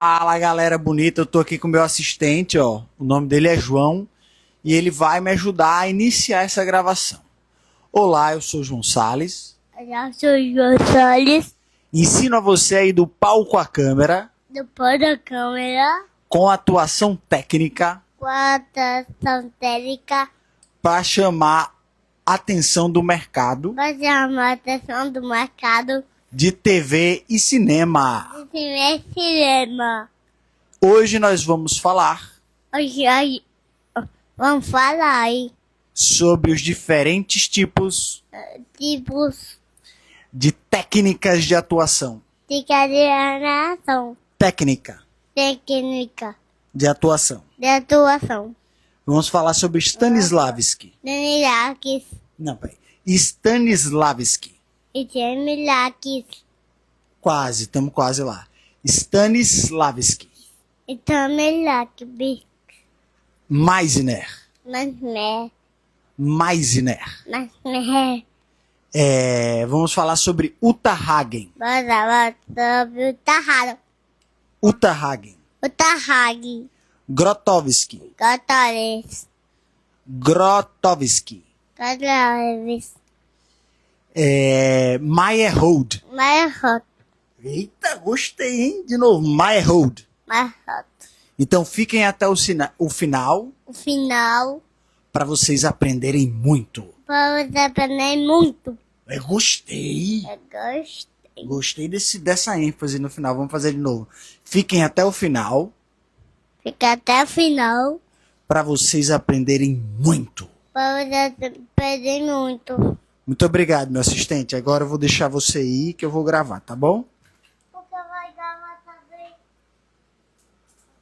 Fala galera bonita, eu tô aqui com o meu assistente, ó. O nome dele é João e ele vai me ajudar a iniciar essa gravação. Olá, eu sou João Salles. Eu sou Gonçalves, Ensino a você aí do palco à câmera, depois da câmera, com atuação técnica, quarta técnica, para chamar a atenção do mercado para chamar a atenção do mercado de TV e cinema. de cinema. Hoje nós vamos falar Hoje vamos falar aí, sobre os diferentes tipos tipos de técnicas de atuação. de coordenação, Técnica técnica de atuação. de atuação. Vamos falar sobre Stanislavski. Milakis Não, peraí. Stanislavski. e Milakis Quase, estamos quase lá. Stanislavski. e Milakis, Meisner. mas Vamos falar sobre Uta Hagen. bora sobre o Tarrado, Uta Hagen. o Tarrag, Grotowski. Gotores, Grotowski. Gotores, Meyerhold. Marrot, Eita, gostei, hein? De novo, Meyerhold. Marrot. Então fiquem até o final O final, para vocês aprenderem muito. vamos aprender muito. Eu gostei. Eu gosto. Gostei dessa ênfase no final. Vamos fazer de novo. Fiquem até o final Fica até o final, para vocês aprenderem muito. vamos aprender muito. Muito obrigado, meu assistente. Agora eu vou deixar você ir que eu vou gravar, tá bom? Porque vai gravar também.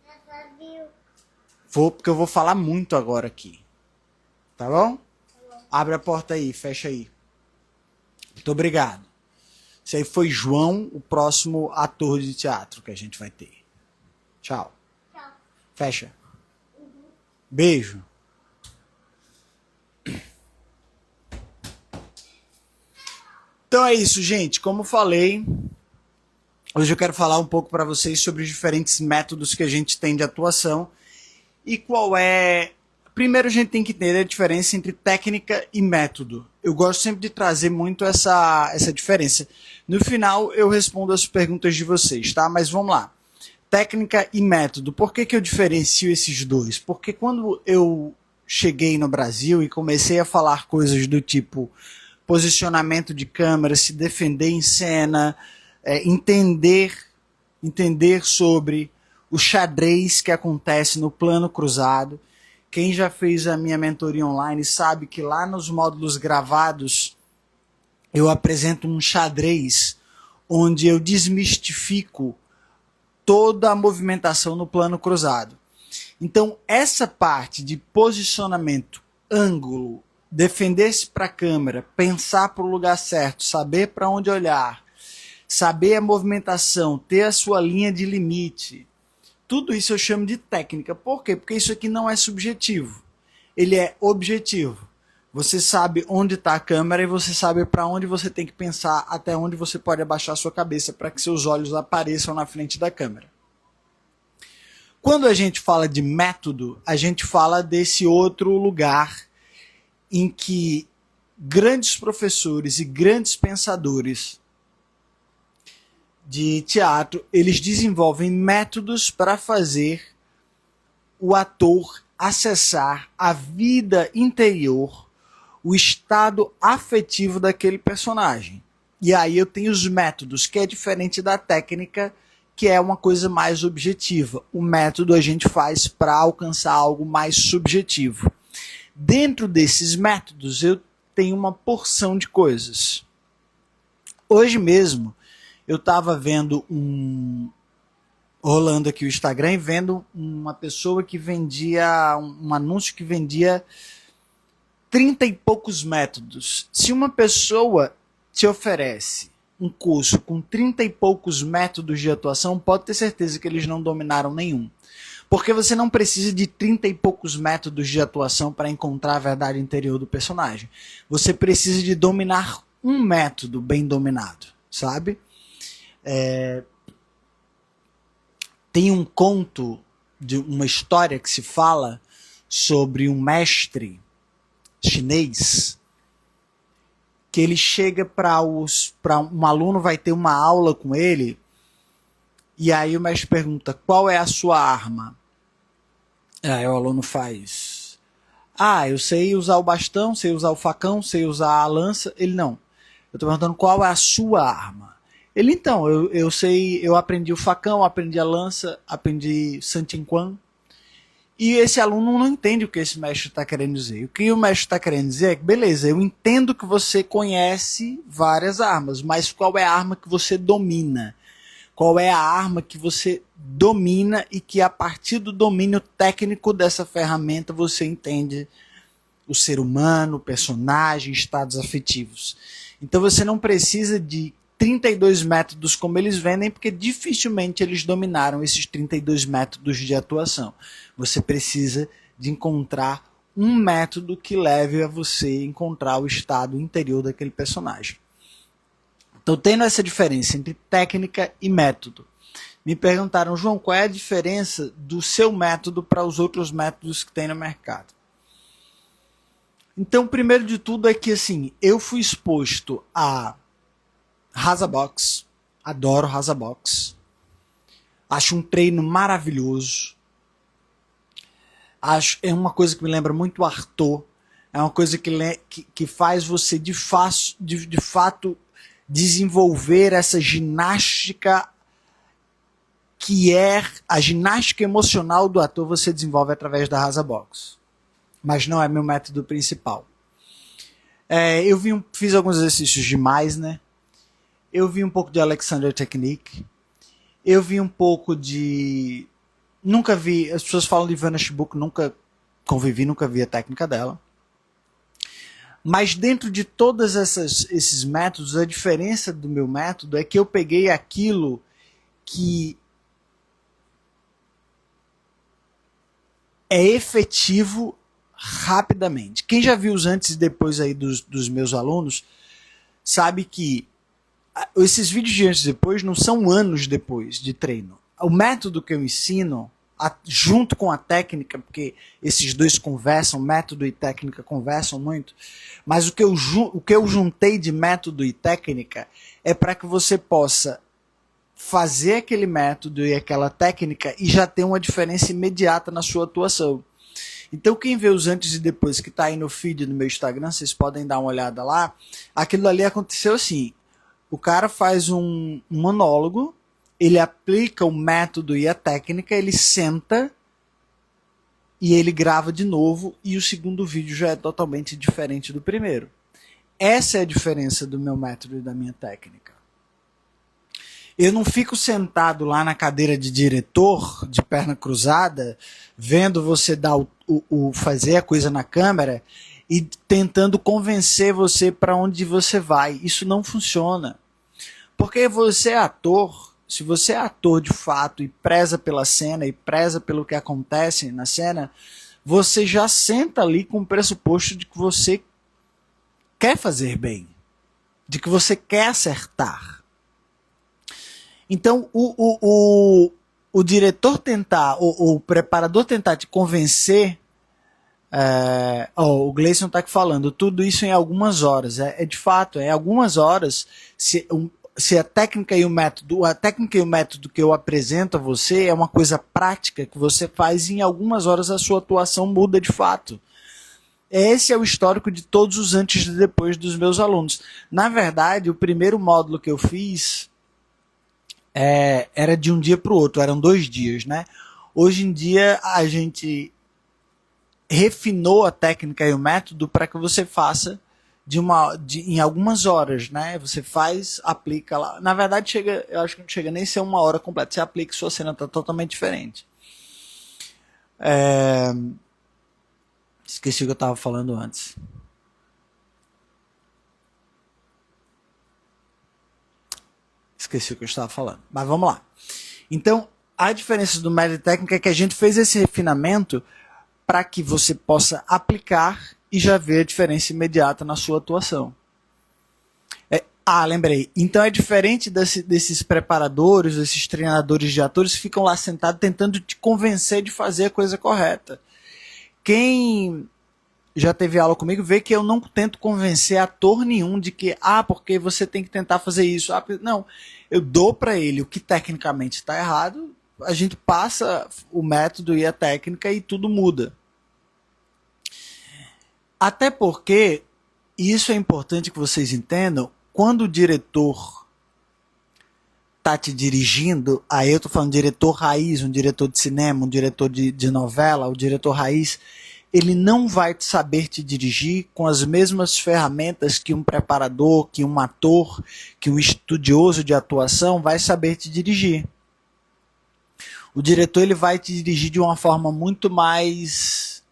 Já viu? Vou, porque eu vou falar muito agora aqui. Tá bom? Abre a porta aí, fecha aí. Muito obrigado. Esse aí foi João, o próximo ator de teatro que a gente vai ter. Tchau. Tchau. Fecha. Beijo. Então é isso, gente. Como falei, hoje eu quero falar um pouco para vocês sobre os diferentes métodos que a gente tem de atuação e qual é. Primeiro a gente tem que entender a diferença entre técnica e método. Eu gosto sempre de trazer muito essa diferença. No final eu respondo as perguntas de vocês, tá? Mas vamos lá. Técnica e método. Por que eu diferencio esses dois? Porque quando eu cheguei no Brasil e comecei a falar coisas do tipo posicionamento de câmera, se defender em cena, entender sobre o xadrez que acontece no plano cruzado. Quem já fez a minha mentoria online sabe que lá nos módulos gravados eu apresento um xadrez onde eu desmistifico toda a movimentação no plano cruzado. Então, essa parte de posicionamento, ângulo, defender-se para a câmera, pensar para o lugar certo, saber para onde olhar, saber a movimentação, ter a sua linha de limite, tudo isso eu chamo de técnica. Por quê? Porque isso aqui não é subjetivo. Ele é objetivo. Você sabe onde está a câmera e você sabe para onde você tem que pensar, até onde você pode abaixar a sua cabeça para que seus olhos apareçam na frente da câmera. Quando a gente fala de método, a gente fala desse outro lugar em que grandes professores e grandes pensadores de teatro, eles desenvolvem métodos para fazer o ator acessar a vida interior, o estado afetivo daquele personagem. E aí eu tenho os métodos, que é diferente da técnica, que é uma coisa mais objetiva. O método a gente faz para alcançar algo mais subjetivo. Dentro desses métodos eu tenho uma porção de coisas. Hoje mesmo eu estava vendo rolando aqui o Instagram e vendo uma pessoa que vendia, um anúncio que vendia 30 e poucos métodos. Se uma pessoa te oferece um curso com 30 e poucos métodos de atuação, pode ter certeza que eles não dominaram nenhum. Porque você não precisa de 30 e poucos métodos de atuação para encontrar a verdade interior do personagem. Você precisa de dominar um método bem dominado, sabe? Tem um conto, de uma história que se fala sobre um mestre chinês que ele chega para um aluno, vai ter uma aula com ele, e aí o mestre pergunta: qual é a sua arma? Aí o aluno faz: eu sei usar o bastão, sei usar o facão, sei usar a lança. Ele: não, eu estou perguntando qual é a sua arma. Ele: então, eu sei, eu aprendi o facão, aprendi a lança, aprendi Santinquan. E esse aluno não entende o que esse mestre está querendo dizer. O que o mestre está querendo dizer é que, beleza, eu entendo que você conhece várias armas, mas qual é a arma que você domina? Qual é a arma que você domina e que a partir do domínio técnico dessa ferramenta você entende o ser humano, o personagem, estados afetivos. Então você não precisa de 32 métodos como eles vendem, porque dificilmente eles dominaram esses 32 métodos de atuação. Você precisa de encontrar um método que leve a você a encontrar o estado interior daquele personagem. Então, tendo essa diferença entre técnica e método, me perguntaram: João, qual é a diferença do seu método para os outros métodos que tem no mercado? Então, primeiro de tudo é que assim, eu fui exposto a Razabox, adoro Razabox, acho um treino maravilhoso, é uma coisa que me lembra muito o Arthur, é uma coisa que faz você de fato desenvolver essa ginástica que é a ginástica emocional do ator, você desenvolve através da Razabox, mas não é meu método principal. Eu fiz alguns exercícios demais, né? Eu vi um pouco de Alexander Technique. Eu vi um pouco de... Nunca vi... As pessoas falam de Vanish Book, nunca convivi, nunca vi a técnica dela. Mas dentro de todos esses métodos, a diferença do meu método é que eu peguei aquilo que é efetivo rapidamente. Quem já viu os antes e depois aí dos meus alunos, sabe que esses vídeos de antes e depois não são anos depois de treino. O método que eu ensino, junto com a técnica, porque esses dois conversam, método e técnica conversam muito, mas o que eu juntei de método e técnica é para que você possa fazer aquele método e aquela técnica e já ter uma diferença imediata na sua atuação. Então quem vê os antes e depois que está aí no feed do meu Instagram, vocês podem dar uma olhada lá, aquilo ali aconteceu assim: o cara faz um monólogo, ele aplica o método e a técnica, ele senta e ele grava de novo, e o segundo vídeo já é totalmente diferente do primeiro. Essa é a diferença do meu método e da minha técnica. Eu não fico sentado lá na cadeira de diretor, de perna cruzada, vendo você dar fazer a coisa na câmera e tentando convencer você para onde você vai. Isso não funciona. Porque você é ator, se você é ator de fato e preza pela cena e preza pelo que acontece na cena, você já senta ali com o pressuposto de que você quer fazer bem, de que você quer acertar. Então, o diretor tentar, o preparador tentar te convencer, o Gleison está aqui falando, tudo isso em algumas horas. De fato, em algumas horas, se a técnica e o método que eu apresento a você é uma coisa prática que você faz, e em algumas horas a sua atuação muda de fato. Esse é o histórico de todos os antes e depois dos meus alunos. Na verdade, o primeiro módulo que eu fiz era de um dia para o outro, eram 2 dias, né? Hoje em dia a gente refinou a técnica e o método para que você faça em algumas horas, né? Você faz, aplica lá. Na verdade, eu acho que não chega nem a ser 1 hora completa. Você aplica e sua cena está totalmente diferente. Esqueci o que eu estava falando antes. Esqueci o que eu estava falando. Mas vamos lá. Então, a diferença do método e técnica é que a gente fez esse refinamento para que você possa aplicar e já ver a diferença imediata na sua atuação. Ah, lembrei. Então é diferente desses preparadores, desses treinadores de atores que ficam lá sentados tentando te convencer de fazer a coisa correta. Quem já teve aula comigo vê que eu não tento convencer ator nenhum de que, porque você tem que tentar fazer isso. Não, eu dou para ele o que tecnicamente está errado, a gente passa o método e a técnica e tudo muda. Até porque, e isso é importante que vocês entendam, quando o diretor está te dirigindo, aí eu estou falando diretor raiz, um diretor de cinema, um diretor de novela, o diretor raiz, ele não vai saber te dirigir com as mesmas ferramentas que um preparador, que um ator, que um estudioso de atuação vai saber te dirigir. O diretor ele vai te dirigir de uma forma muito mais...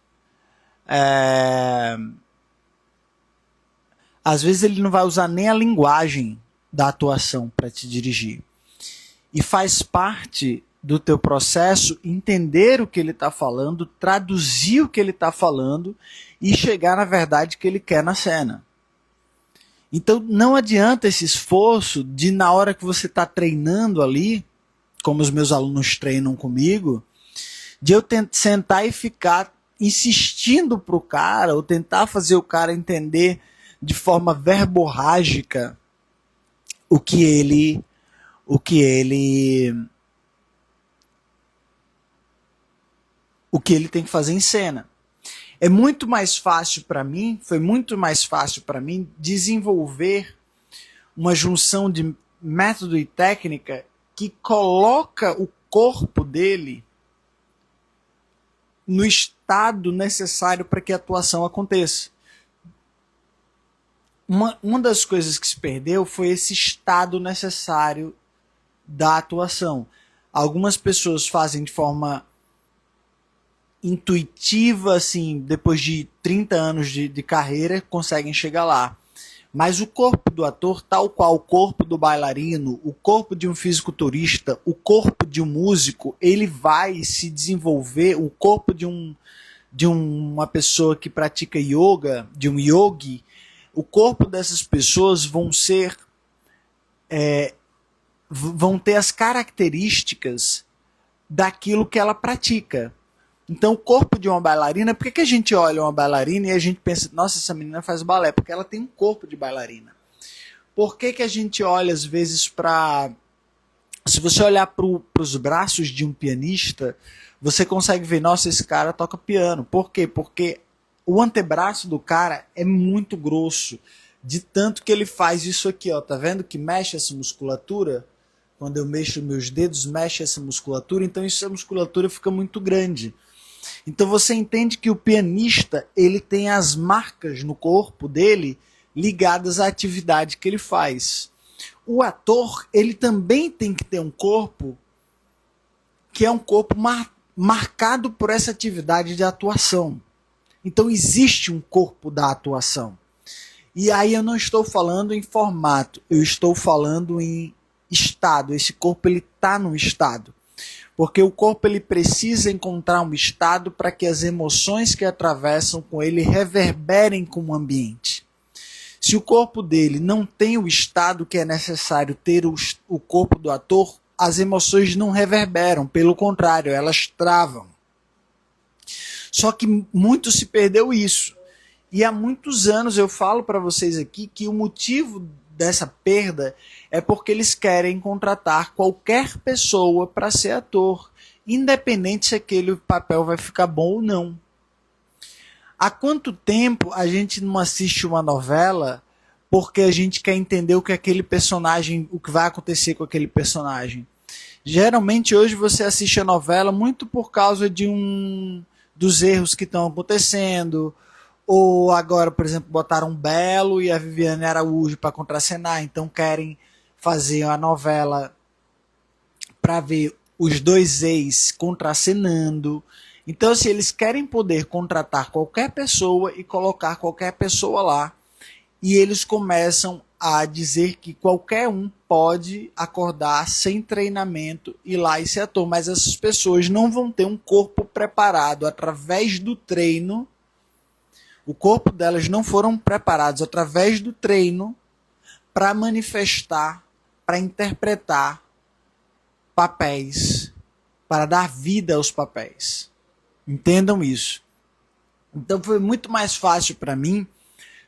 Às vezes ele não vai usar nem a linguagem da atuação para te dirigir. E faz parte do teu processo entender o que ele está falando, traduzir o que ele está falando e chegar na verdade que ele quer na cena. Então não adianta esse esforço de na hora que você está treinando ali, como os meus alunos treinam comigo, de eu sentar e ficar insistindo para o cara, ou tentar fazer o cara entender de forma verborrágica o que ele tem que fazer em cena. É muito mais fácil para mim, foi muito mais fácil para mim desenvolver uma junção de método e técnica que coloca o corpo dele no estado necessário para que a atuação aconteça. Uma das coisas que se perdeu foi esse estado necessário da atuação. Algumas pessoas fazem de forma intuitiva, assim, depois de 30 anos de carreira, conseguem chegar lá. Mas o corpo do ator, tal qual o corpo do bailarino, o corpo de um fisiculturista, o corpo de um músico, ele vai se desenvolver, o corpo de uma pessoa que pratica yoga, de um yogi, o corpo dessas pessoas vão ter as características daquilo que ela pratica. Então o corpo de uma bailarina, por que a gente olha uma bailarina e a gente pensa, nossa, essa menina faz balé? Porque ela tem um corpo de bailarina. Por que a gente olha às vezes para... Se você olhar para os braços de um pianista, você consegue ver, nossa, esse cara toca piano. Por quê? Porque o antebraço do cara é muito grosso, de tanto que ele faz isso aqui, ó, tá vendo que mexe essa musculatura? Quando eu mexo meus dedos, mexe essa musculatura, então essa musculatura fica muito grande. Então você entende que o pianista, ele tem as marcas no corpo dele ligadas à atividade que ele faz. O ator, ele também tem que ter um corpo que é um corpo marcado por essa atividade de atuação. Então existe um corpo da atuação. E aí eu não estou falando em formato, eu estou falando em estado. Esse corpo ele está num estado. Porque o corpo ele precisa encontrar um estado para que as emoções que atravessam com ele reverberem com o ambiente. Se o corpo dele não tem o estado que é necessário ter o corpo do ator, as emoções não reverberam, pelo contrário, elas travam. Só que muito se perdeu isso. E há muitos anos eu falo para vocês aqui que o motivo dessa perda é porque eles querem contratar qualquer pessoa para ser ator, independente se aquele papel vai ficar bom ou não. Há quanto tempo a gente não assiste uma novela porque a gente quer entender o que aquele personagem, o que vai acontecer com aquele personagem? Geralmente hoje você assiste a novela muito por causa dos erros que estão acontecendo. Ou agora, por exemplo, botaram Belo e a Viviane Araújo para contracenar, então querem fazer a novela para ver os dois ex contracenando. Então, assim, eles querem poder contratar qualquer pessoa e colocar qualquer pessoa lá. E eles começam a dizer que qualquer um pode acordar sem treinamento e ir lá e ser ator. Mas essas pessoas não vão ter um corpo preparado através do treino. O corpo delas não foram preparados através do treino para manifestar, para interpretar papéis, para dar vida aos papéis. Entendam isso. Então foi muito mais fácil para mim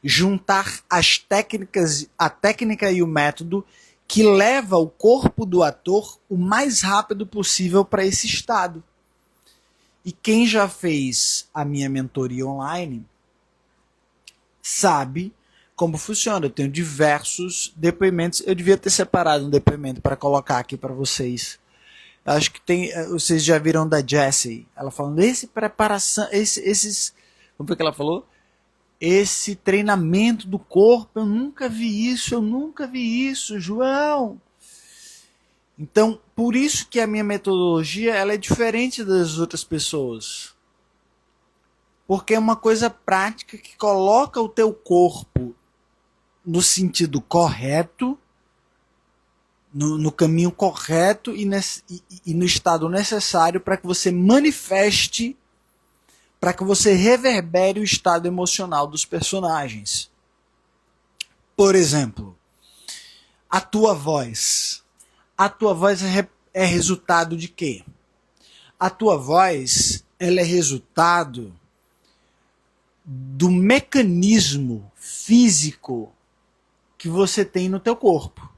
juntar as técnicas, a técnica e o método que leva o corpo do ator o mais rápido possível para esse estado. E quem já fez a minha mentoria online sabe como funciona. Eu tenho diversos depoimentos. Eu devia ter separado um depoimento para colocar aqui para vocês. Eu acho que tem. Vocês já viram da Jessie. Ela falando, esses. Como foi que ela falou? Esse treinamento do corpo, eu nunca vi isso, João. Então, por isso que a minha metodologia ela é diferente das outras pessoas. Porque é uma coisa prática que coloca o teu corpo no sentido correto, no caminho correto e no estado necessário para que você manifeste, para que você reverbere o estado emocional dos personagens. Por exemplo, a tua voz. A tua voz é resultado de quê? A tua voz ela é resultado do mecanismo físico que você tem no teu corpo.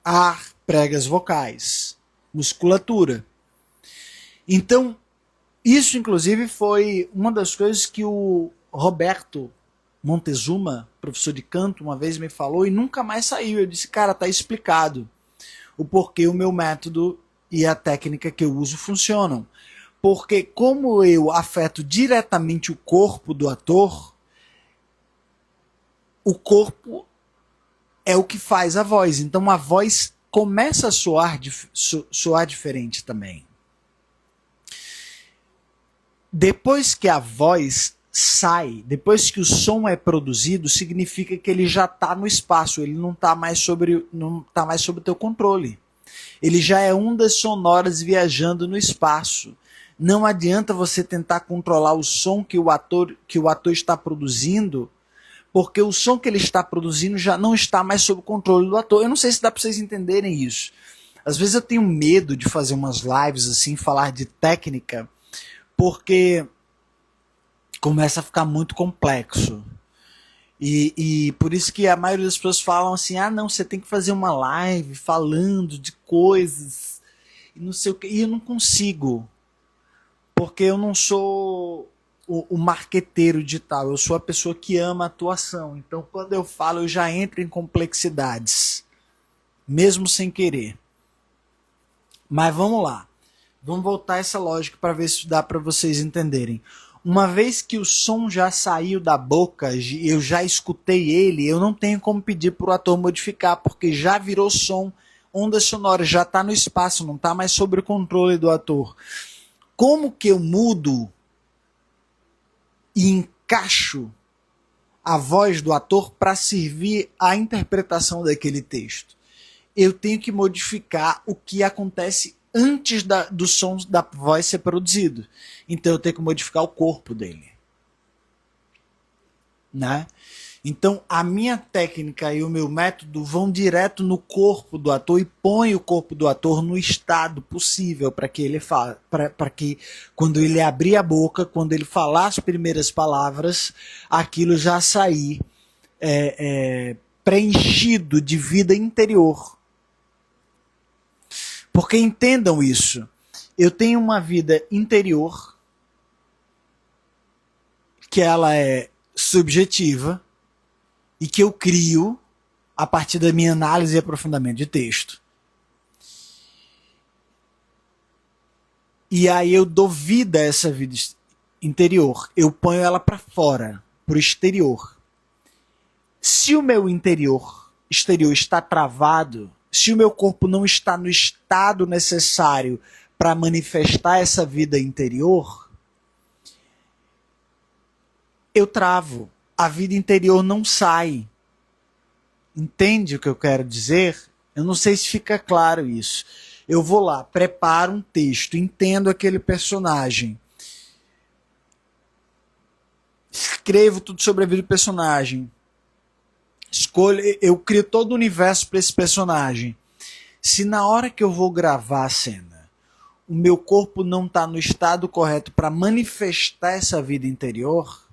Ar, pregas vocais, musculatura. Então, isso inclusive foi uma das coisas que o Roberto Montezuma, professor de canto, uma vez me falou e nunca mais saiu. Eu disse, cara, tá explicado o porquê o meu método e a técnica que eu uso funcionam. Porque como eu afeto diretamente o corpo do ator, o corpo é o que faz a voz. Então a voz começa a soar diferente também. Depois que a voz sai, depois que o som é produzido, significa que ele já está no espaço, ele não está mais sob o teu controle. Ele já é ondas sonoras viajando no espaço. Não adianta você tentar controlar o som que o ator está produzindo, porque o som que ele está produzindo já não está mais sob o controle do ator. Eu não sei se dá para vocês entenderem isso. Às vezes eu tenho medo de fazer umas lives assim, falar de técnica, porque começa a ficar muito complexo. E por isso que a maioria das pessoas falam assim, ah não, você tem que fazer uma live falando de coisas, e não sei o que, e eu não consigo, porque eu não sou o marqueteiro digital, eu sou a pessoa que ama a atuação, então quando eu falo eu já entro em complexidades, mesmo sem querer. Mas vamos lá, vamos voltar a essa lógica para ver se dá para vocês entenderem. Uma vez que o som já saiu da boca, eu já escutei ele, eu não tenho como pedir para o ator modificar, porque já virou som, onda sonora, já está no espaço, não está mais sob o controle do ator. Como que eu mudo e encaixo a voz do ator para servir à interpretação daquele texto? Eu tenho que modificar o que acontece antes do som da voz ser produzido. Então eu tenho que modificar o corpo dele. Né? Então a minha técnica e o meu método vão direto no corpo do ator e põe o corpo do ator no estado possível para que ele fale, para que quando ele abrir a boca, quando ele falar as primeiras palavras, aquilo já sair preenchido de vida interior. Porque entendam isso, eu tenho uma vida interior, que ela é subjetiva, e que eu crio a partir da minha análise e aprofundamento de texto. E aí eu dou vida a essa vida interior, eu ponho ela para fora, para o exterior. Se o meu exterior está travado, se o meu corpo não está no estado necessário para manifestar essa vida interior, eu travo. A vida interior não sai. Entende o que eu quero dizer? Eu não sei se fica claro isso. Eu vou lá, preparo um texto, entendo aquele personagem, escrevo tudo sobre a vida do personagem, eu crio todo o universo para esse personagem. Se na hora que eu vou gravar a cena, o meu corpo não está no estado correto para manifestar essa vida interior,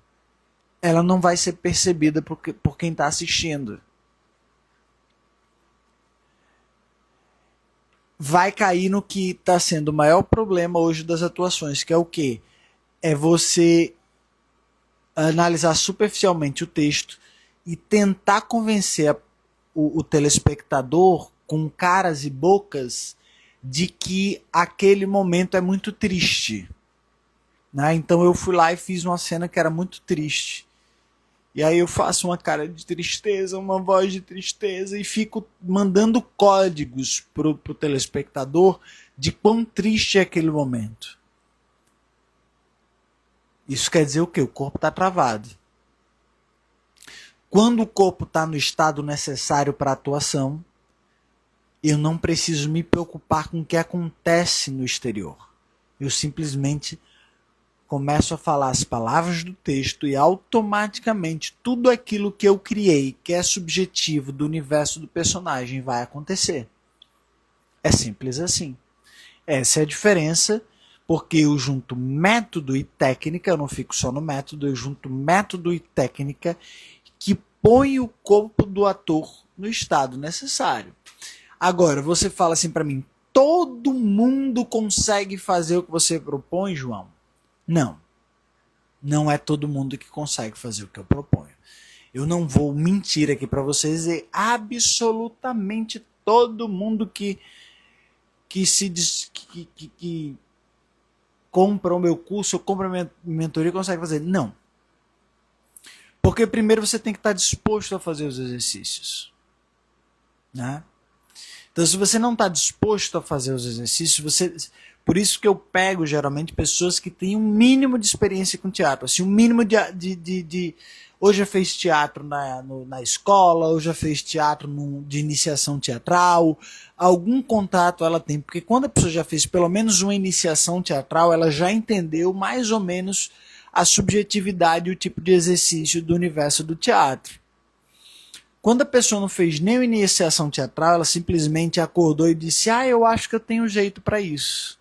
ela não vai ser percebida por quem está assistindo. Vai cair no que está sendo o maior problema hoje das atuações, que é o quê? É você analisar superficialmente o texto e tentar convencer o telespectador com caras e bocas de que aquele momento é muito triste. Né? Então eu fui lá e fiz uma cena que era muito triste. E aí eu faço uma cara de tristeza, uma voz de tristeza e fico mandando códigos pro telespectador de quão triste é aquele momento. Isso quer dizer o quê? O corpo está travado. Quando o corpo está no estado necessário para a atuação, eu não preciso me preocupar com o que acontece no exterior. Eu simplesmente começo a falar as palavras do texto e automaticamente tudo aquilo que eu criei, que é subjetivo do universo do personagem, vai acontecer. É simples assim. Essa é a diferença, porque eu junto método e técnica, eu não fico só no método, eu junto método e técnica que põe o corpo do ator no estado necessário. Agora, você fala assim para mim, todo mundo consegue fazer o que você propõe, João? Não. Não é todo mundo que consegue fazer o que eu proponho. Eu não vou mentir aqui para vocês e absolutamente todo mundo que compra o meu curso ou compra a minha mentoria consegue fazer. Não. Porque primeiro você tem que estar disposto a fazer os exercícios. Né? Então, se você não está disposto a fazer os exercícios, por isso que eu pego geralmente pessoas que têm um mínimo de experiência com teatro, assim, um mínimo ou já fez teatro na escola, ou já fez teatro de iniciação teatral, algum contato ela tem, porque quando a pessoa já fez pelo menos uma iniciação teatral, ela já entendeu mais ou menos a subjetividade e o tipo de exercício do universo do teatro. Quando a pessoa não fez nem iniciação teatral, ela simplesmente acordou e disse, eu acho que eu tenho jeito para isso.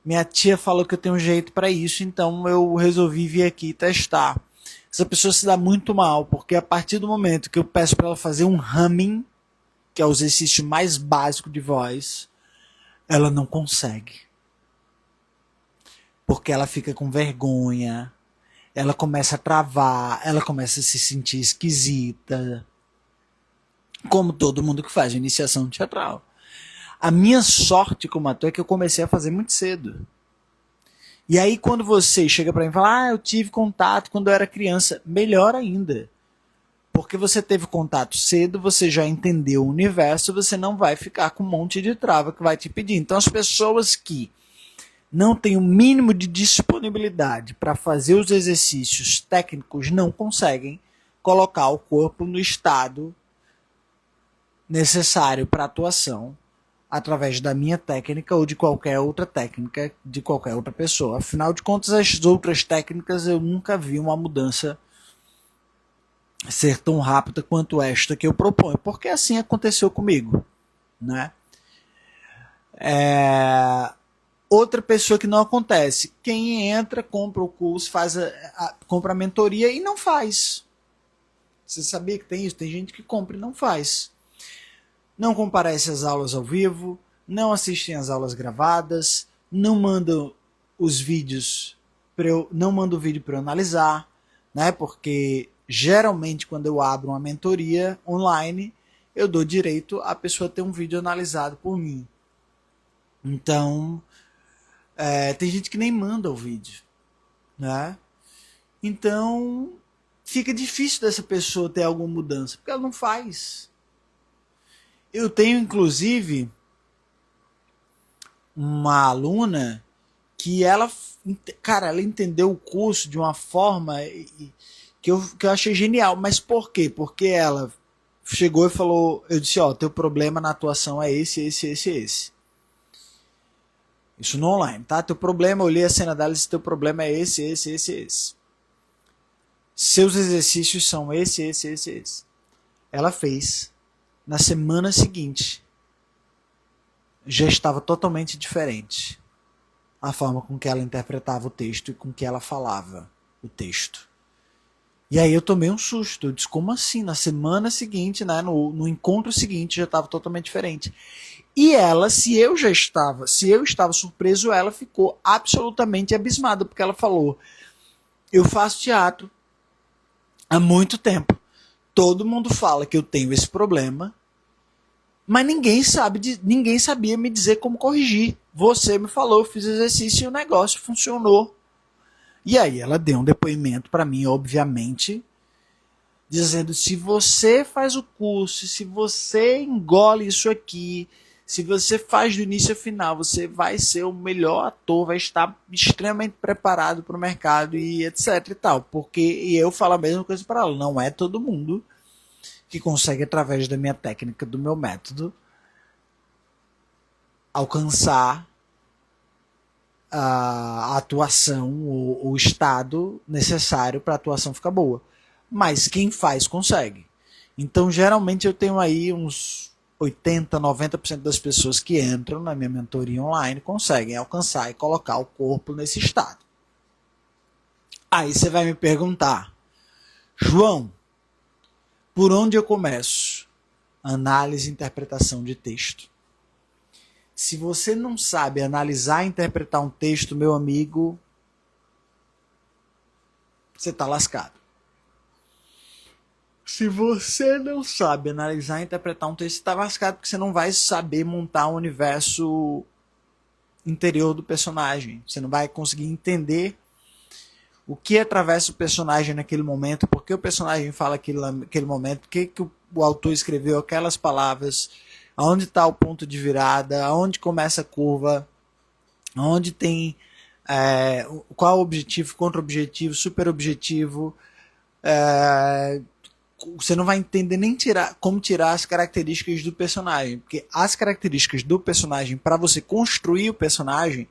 Minha tia falou que eu tenho jeito para isso, então eu resolvi vir aqui testar. Essa pessoa se dá muito mal, porque a partir do momento que eu peço para ela fazer um humming, que é o exercício mais básico de voz, ela não consegue. Porque ela fica com vergonha, ela começa a travar, ela começa a se sentir esquisita. Como todo mundo que faz iniciação teatral. A minha sorte como ator é que eu comecei a fazer muito cedo. E aí quando você chega para mim e fala, eu tive contato quando eu era criança, melhor ainda. Porque você teve contato cedo, você já entendeu o universo, você não vai ficar com um monte de trava que vai te pedir. Então as pessoas que não têm o mínimo de disponibilidade para fazer os exercícios técnicos não conseguem colocar o corpo no estado necessário para atuação através da minha técnica ou de qualquer outra técnica de qualquer outra pessoa. Afinal de contas, as outras técnicas eu nunca vi uma mudança ser tão rápida quanto esta que eu proponho, porque assim aconteceu comigo, né? Outra pessoa que não acontece, quem entra, compra o curso, compra a mentoria e não faz. Você sabia que tem isso? Tem gente que compra e não faz. Não comparece às aulas ao vivo, não assistem às aulas gravadas, não mandam os vídeos não mando o vídeo para eu analisar, né? Porque geralmente quando eu abro uma mentoria online, eu dou direito a pessoa ter um vídeo analisado por mim. Então, tem gente que nem manda o vídeo, né? Então, fica difícil dessa pessoa ter alguma mudança, porque ela não faz. Eu tenho, inclusive, uma aluna que ela entendeu o curso de uma forma que eu achei genial. Mas por quê? Porque ela chegou e falou, eu disse, teu problema na atuação é esse. Isso no online, tá? Teu problema, eu olhei a cena dela e disse, teu problema é esse. Seus exercícios são esse. Ela fez. Na semana seguinte, já estava totalmente diferente a forma com que ela interpretava o texto e com que ela falava o texto. E aí eu tomei um susto. Eu disse, como assim? Na semana seguinte, né, no encontro seguinte, já estava totalmente diferente. E ela, se eu estava surpreso, ela ficou absolutamente abismada, porque ela falou, eu faço teatro há muito tempo. Todo mundo fala que eu tenho esse problema, mas ninguém sabia me dizer como corrigir. Você me falou, eu fiz exercício e o negócio funcionou. E aí ela deu um depoimento para mim, obviamente, dizendo, se você faz o curso, se você engole isso aqui, se você faz do início ao final, você vai ser o melhor ator, vai estar extremamente preparado para o mercado e etc e tal. E eu falo a mesma coisa para ela, não é todo mundo que consegue, através da minha técnica, do meu método, alcançar a atuação, o estado necessário para a atuação ficar boa. Mas quem faz, consegue. Então, geralmente, eu tenho aí uns 80, 90% das pessoas que entram na minha mentoria online conseguem alcançar e colocar o corpo nesse estado. Aí você vai me perguntar, João, por onde eu começo? Análise e interpretação de texto. Se você não sabe analisar e interpretar um texto, meu amigo, você está lascado. Se você não sabe analisar e interpretar um texto, você está lascado, porque você não vai saber montar um universo interior do personagem. Você não vai conseguir entender o que atravessa o personagem naquele momento, por que o personagem fala naquele momento, por que o autor escreveu aquelas palavras, aonde está o ponto de virada, aonde começa a curva, aonde tem qual o objetivo, contra-objetivo, super-objetivo. Você não vai entender nem como tirar as características do personagem, porque as características do personagem, para você construir o personagem,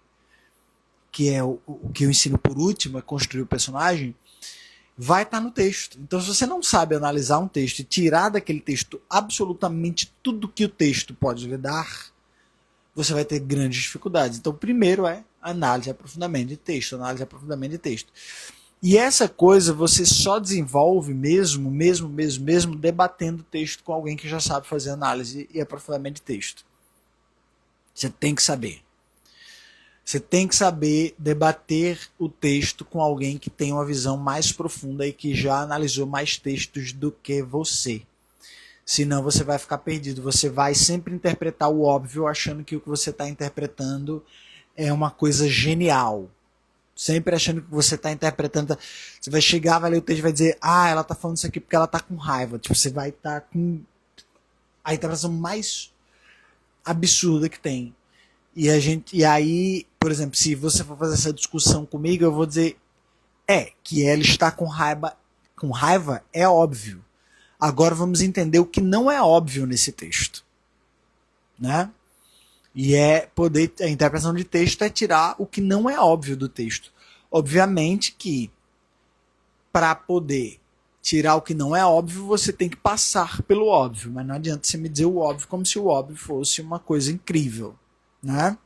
que é o que eu ensino por último, é construir o personagem, vai estar no texto. Então, se você não sabe analisar um texto e tirar daquele texto absolutamente tudo que o texto pode lhe dar, você vai ter grandes dificuldades. Então, primeiro é análise e aprofundamento de texto, análise e aprofundamento de texto. E essa coisa você só desenvolve mesmo debatendo texto com alguém que já sabe fazer análise e aprofundamento de texto. Você tem que saber. Você tem que saber debater o texto com alguém que tem uma visão mais profunda e que já analisou mais textos do que você. Senão você vai ficar perdido. Você vai sempre interpretar o óbvio achando que o que você está interpretando é uma coisa genial. Sempre achando que você está interpretando. Você vai chegar, vai ler o texto e vai dizer, ela está falando isso aqui porque ela está com raiva. Tipo, você vai estar com a interpretação mais absurda que tem. E aí, por exemplo, se você for fazer essa discussão comigo, eu vou dizer que ela está com raiva é óbvio. Agora vamos entender o que não é óbvio nesse texto, né? E a interpretação de texto é tirar o que não é óbvio do texto. Obviamente que para poder tirar o que não é óbvio, você tem que passar pelo óbvio, mas não adianta você me dizer o óbvio como se o óbvio fosse uma coisa incrível, né?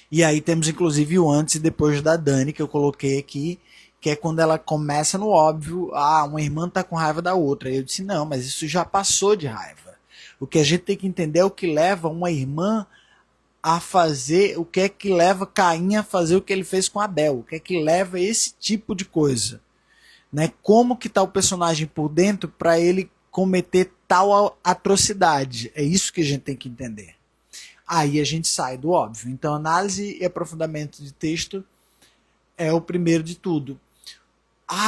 E aí temos inclusive o antes e depois da Dani, que eu coloquei aqui, que é quando ela começa no óbvio, uma irmã tá com raiva da outra. Aí eu disse, não, mas isso já passou de raiva. O que a gente tem que entender é o que leva uma irmã a fazer, o que é que leva Caim a fazer o que ele fez com Abel, o que é que leva esse tipo de coisa. Né? Como que tá o personagem por dentro para ele cometer tal atrocidade. É isso que a gente tem que entender. Aí a gente sai do óbvio. Então, análise e aprofundamento de texto é o primeiro de tudo.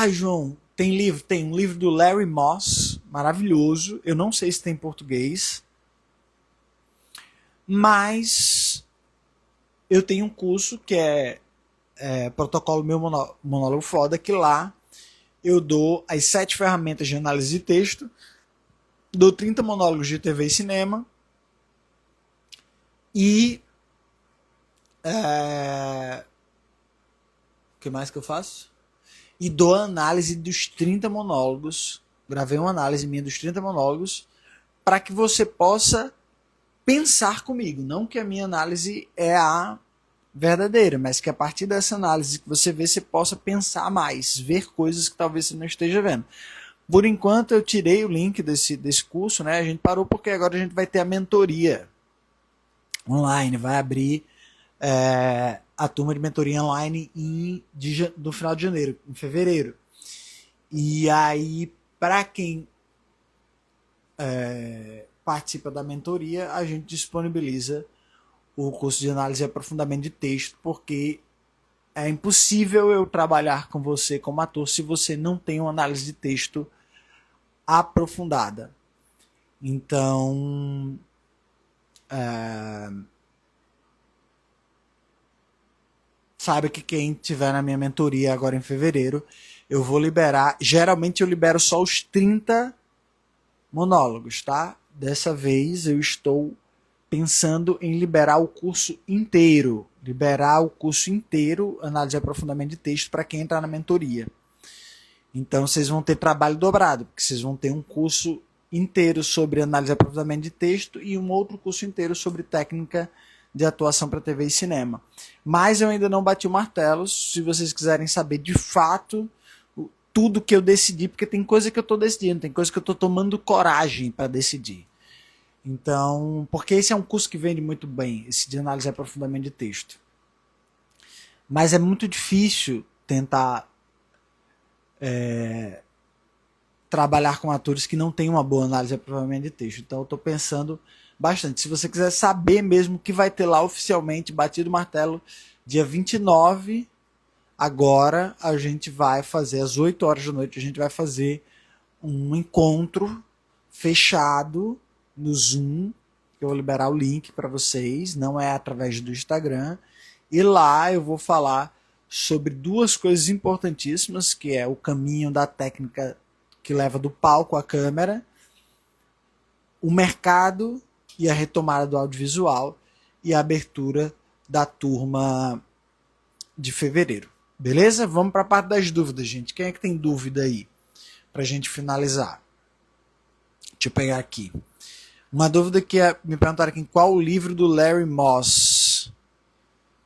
João, tem livro? Tem um livro do Larry Moss, maravilhoso. Eu não sei se tem em português. Mas eu tenho um curso que é Protocolo Meu Monólogo Foda, que lá eu dou as 7 ferramentas de análise de texto, dou 30 monólogos de TV e cinema, e o que mais que eu faço? e dou a análise dos 30 monólogos. Gravei uma análise minha dos 30 monólogos para que você possa pensar comigo. Não que a minha análise é a verdadeira, mas que a partir dessa análise que você vê, você possa pensar mais, ver coisas que talvez você não esteja vendo. Por enquanto eu tirei o link desse curso, né? A gente parou porque agora a gente vai ter a mentoria online, vai abrir a turma de mentoria online no final de janeiro, em fevereiro. E aí, para quem participa da mentoria, a gente disponibiliza o curso de análise e aprofundamento de texto, porque é impossível eu trabalhar com você como ator se você não tem uma análise de texto aprofundada. Então, saiba que quem tiver na minha mentoria agora em fevereiro, eu vou liberar, geralmente eu libero só os 30 monólogos, tá? Dessa vez eu estou pensando em liberar o curso inteiro, análise e aprofundamento de texto, para quem entrar na mentoria. Então vocês vão ter trabalho dobrado, porque vocês vão ter um curso inteiro sobre análise e aprofundamento de texto e um outro curso inteiro sobre técnica de atuação para TV e cinema. Mas eu ainda não bati o martelo. Se vocês quiserem saber de fato tudo que eu decidi, porque tem coisa que eu estou decidindo, tem coisa que eu estou tomando coragem para decidir. Então, porque esse é um curso que vende muito bem, esse de análise e aprofundamento de texto. Mas é muito difícil tentar trabalhar com atores que não têm uma boa análise e aprofundamento de texto. Então eu estou pensando bastante. Se você quiser saber mesmo o que vai ter lá oficialmente, batido o martelo, dia 29, agora a gente vai fazer, às 8 horas da noite, a gente vai fazer um encontro fechado no Zoom, que eu vou liberar o link para vocês, não é através do Instagram, e lá eu vou falar sobre duas coisas importantíssimas, que é o caminho da técnica que leva do palco à câmera, o mercado e a retomada do audiovisual e a abertura da turma de fevereiro. Beleza? Vamos para a parte das dúvidas, gente. Quem é que tem dúvida aí? Para a gente finalizar. Deixa eu pegar aqui. Uma dúvida que me perguntaram aqui, qual o livro do Larry Moss?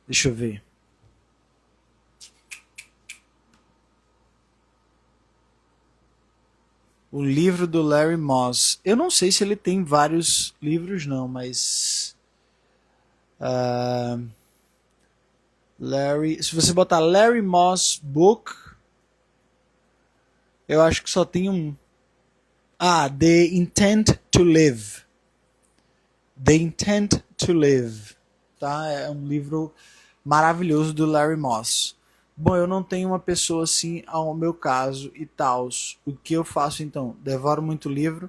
Deixa eu ver. O livro do Larry Moss. Eu não sei se ele tem vários livros, não, mas... se você botar Larry Moss Book, eu acho que só tem um. The Intent to Live. The Intent to Live. Tá? É um livro maravilhoso do Larry Moss. Bom, eu não tenho uma pessoa assim ao meu caso e tal. O que eu faço então? Devoro muito livro.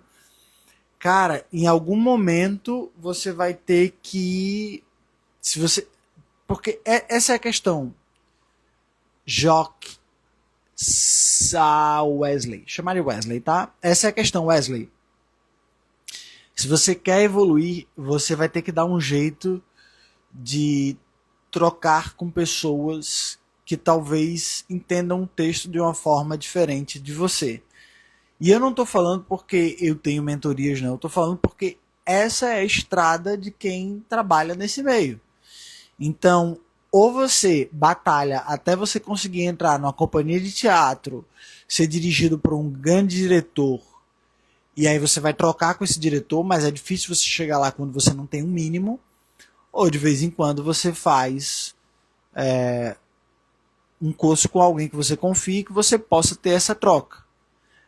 Cara, em algum momento você vai ter que... Porque essa é a questão. Jock Wesley. Chamar de Wesley, tá? Essa é a questão, Wesley. Se você quer evoluir, você vai ter que dar um jeito de trocar com pessoas que talvez entendam o texto de uma forma diferente de você. E eu não estou falando porque eu tenho mentorias, não. Eu estou falando porque essa é a estrada de quem trabalha nesse meio. Então, ou você batalha até você conseguir entrar numa companhia de teatro, ser dirigido por um grande diretor, e aí você vai trocar com esse diretor, mas é difícil você chegar lá quando você não tem um mínimo, ou de vez em quando você faz um curso com alguém que você confie, que você possa ter essa troca.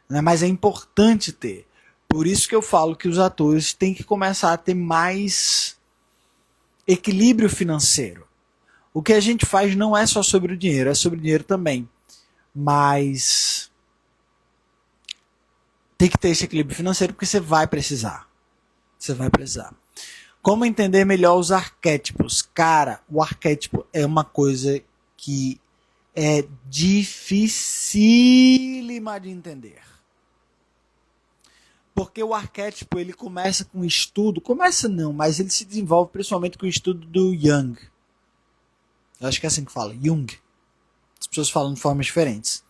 Né? Mas é importante ter. Por isso que eu falo que os atores têm que começar a ter mais equilíbrio financeiro. O que a gente faz não é só sobre o dinheiro, é sobre o dinheiro também. Mas tem que ter esse equilíbrio financeiro porque você vai precisar. Você vai precisar. Como entender melhor os arquétipos? Cara, o arquétipo é uma coisa que é dificílima de entender. Porque o arquétipo ele começa com estudo, começa não, mas ele se desenvolve principalmente com o estudo do Jung. Eu acho que é assim que fala, Jung. As pessoas falam de formas diferentes.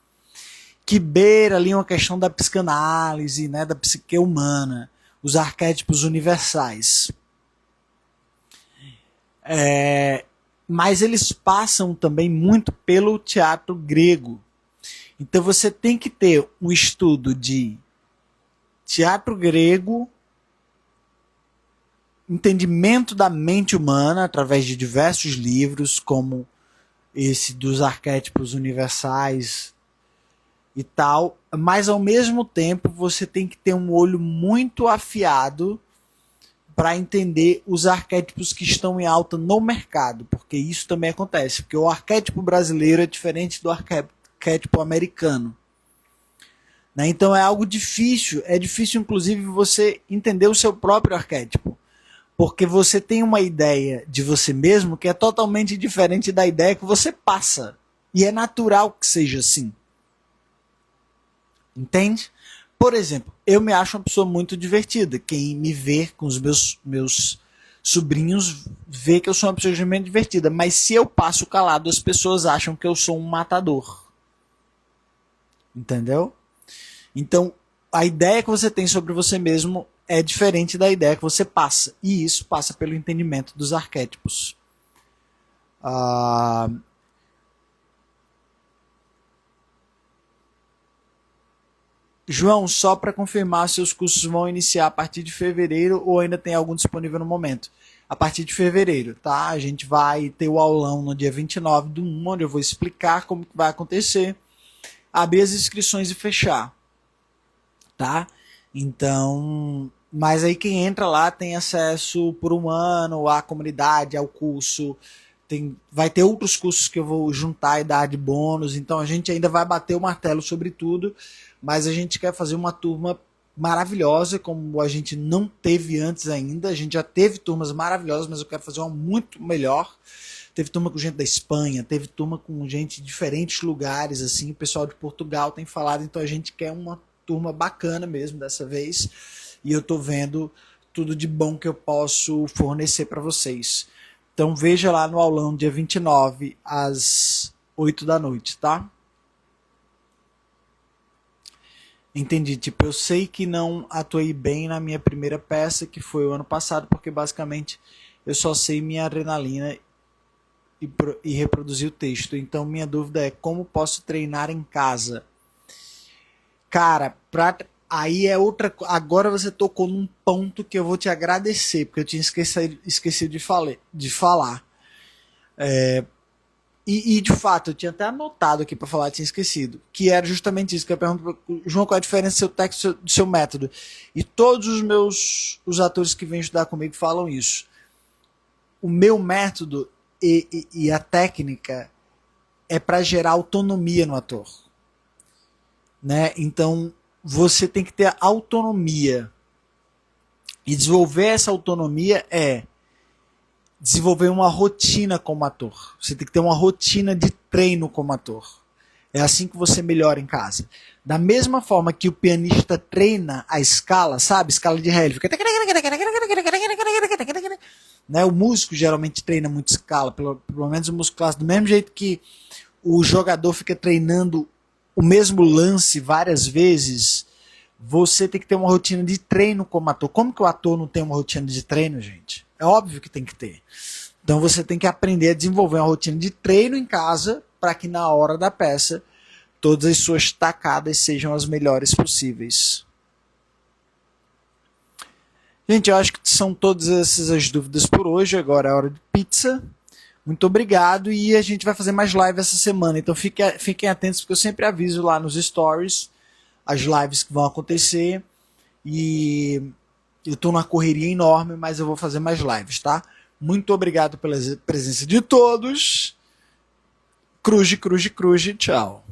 que beira ali uma questão da psicanálise, né, da psique humana, os arquétipos universais. Mas eles passam também muito pelo teatro grego. Então você tem que ter um estudo de teatro grego, entendimento da mente humana através de diversos livros, como esse dos arquétipos universais e tal, mas ao mesmo tempo você tem que ter um olho muito afiado para entender os arquétipos que estão em alta no mercado, porque isso também acontece, porque o arquétipo brasileiro é diferente do arquétipo americano. Né? Então é algo difícil, é difícil inclusive você entender o seu próprio arquétipo, porque você tem uma ideia de você mesmo que é totalmente diferente da ideia que você passa, e é natural que seja assim. Entende? Por exemplo, eu me acho uma pessoa muito divertida. Quem me vê com os meus sobrinhos vê que eu sou uma pessoa extremamente divertida. Mas se eu passo calado, as pessoas acham que eu sou um matador. Entendeu? Então, a ideia que você tem sobre você mesmo é diferente da ideia que você passa. E isso passa pelo entendimento dos arquétipos. João, só para confirmar, seus cursos vão iniciar a partir de fevereiro ou ainda tem algum disponível no momento? A partir de fevereiro, tá? A gente vai ter o aulão no dia 29/1, onde eu vou explicar como que vai acontecer, abrir as inscrições e fechar, tá? Então, mas aí quem entra lá tem acesso por um ano à comunidade, ao curso. Vai ter outros cursos que eu vou juntar e dar de bônus, então a gente ainda vai bater o martelo sobre tudo, mas a gente quer fazer uma turma maravilhosa, como a gente não teve antes ainda. A gente já teve turmas maravilhosas, mas eu quero fazer uma muito melhor. Teve turma com gente da Espanha, teve turma com gente de diferentes lugares, assim, o pessoal de Portugal tem falado, então a gente quer uma turma bacana mesmo dessa vez, e eu tô vendo tudo de bom que eu posso fornecer para vocês. Então veja lá no aulão dia 29 às 8 da noite, tá? Entendi, tipo, eu sei que não atuei bem na minha primeira peça, que foi o ano passado, porque basicamente eu só sei minha adrenalina e reproduzir o texto. Então minha dúvida é como posso treinar em casa? Cara, aí é outra. Agora você tocou num ponto que eu vou te agradecer, porque eu tinha esquecido de falar. E de fato, eu tinha até anotado aqui para falar, tinha esquecido, que era justamente isso, que eu pergunto, João, qual é a diferença do seu texto do seu método? E todos os atores que vêm estudar comigo falam isso. O meu método e a técnica é para gerar autonomia no ator. Né? Então, você tem que ter autonomia. E desenvolver essa autonomia é desenvolver uma rotina como ator. Você tem que ter uma rotina de treino como ator. É assim que você melhora em casa. Da mesma forma que o pianista treina a escala, sabe? Escala de Ré. Fica... Né? O músico geralmente treina muito escala, pelo menos o músico clássico. Do mesmo jeito que o jogador fica treinando o mesmo lance várias vezes, você tem que ter uma rotina de treino como ator. Como que o ator não tem uma rotina de treino, gente? É óbvio que tem que ter. Então você tem que aprender a desenvolver uma rotina de treino em casa para que na hora da peça todas as suas tacadas sejam as melhores possíveis. Gente, eu acho que são todas essas as dúvidas por hoje. Agora é hora de pizza. Muito obrigado e a gente vai fazer mais live essa semana. Então fiquem atentos porque eu sempre aviso lá nos stories as lives que vão acontecer. E eu estou numa correria enorme, mas eu vou fazer mais lives, tá? Muito obrigado pela presença de todos. Cruz, cruz, cruz, tchau.